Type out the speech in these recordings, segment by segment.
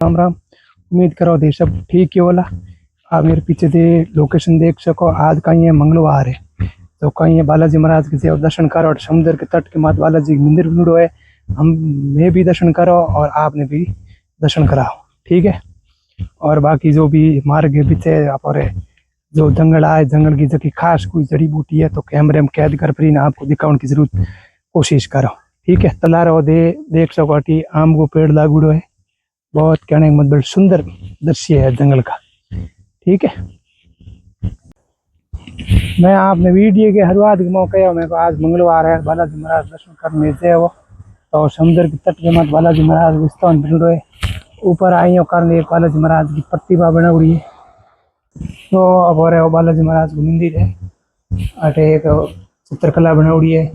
राम राम। उम्मीद करो दे सब ठीक ही होला। आप मेरे पीछे दे लोकेशन देख सको। आज कहीं है मंगलवार है तो कहीं है बालाजी महाराज के जो दर्शन करो और समुद्र के तट के मात बालाजी मंदिर बनुड़ो है। हम मैं भी दर्शन करो और आपने भी दर्शन कराओ, ठीक है। और बाकी जो भी मार्ग के पीछे और जो जंगल आए, जंगल की जो खास कोई जड़ी बूटी है तो कैमरे में कैद कर फिर आपको दिखाने की जरूरत कोशिश करो, ठीक है। तलारो देख सको कि आम को पेड़ लागूड़ो है। बहुत कहने का मतलब सुंदर दृश्य है जंगल का, ठीक है। मैं आपने वीडियो के शुरुआत के मौके मेरे को आज मंगलवार है, बालाजी महाराज दर्शन करने से वो तो समुद्र के तट के मत बालाजी महाराज स्थान बन रहे। ऊपर आई हो कारण एक बालाजी महाराज की प्रतिभा बना हुई है। तो अब और बालाजी महाराज को मंदिर है, अटे एक चित्रकला बना हुई है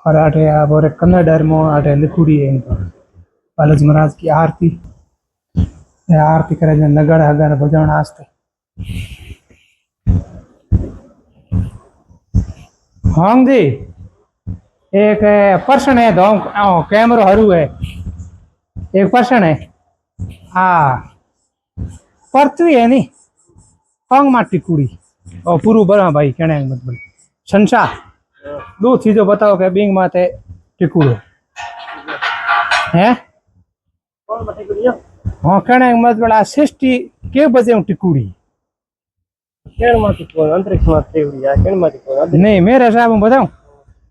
और अटे अब और कन्नड़ में अटे लिखुड़ी है बालाजी महाराज की आरती। आरती करे नगड़ हगड़ बजाने आस्ते। हाँ जी, एक पर्सन है दो कैमरो हरू है, एक पर्सन है। हाँ पृथ्वी है नी पंग माटी कुड़ी और पूरू बना भाई कहने मतलब संसार दो चीजों बताओ कि बिंग माते टिकुड़ो है। हाँ कहने मतलब सृष्टि के बजे टिकुड़ी नहीं मेरे हिसाब में बताऊं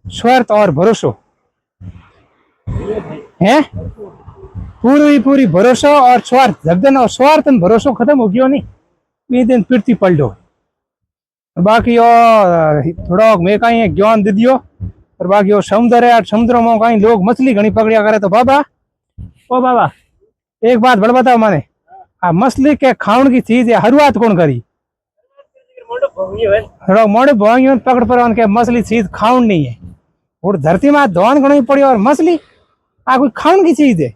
स्वार्थ और भरोसो है। पूरी भरोसा और स्वार्थ जगदन और स्वार्थ भरोसा खत्म हो गयो नहीं दिन पृथ्वी पलटो। बाकी और थोड़ा मैं कहीं ज्ञान दे दियो और बाकी वो समुद्र है, समुद्र में कहीं लोग मछली घनी पकड़िया करे तो बाबा ओ बाबा एक बात बड़ बताओ माने आ मछली के खाने की चीज है शुरुआत कौन करी? मोड़े भोंगी पकड़ पर उनके मछली चीज खाउन नहीं है और धरती में धोन गणी पड़ी और मछली आ कोई खाउन की चीज है।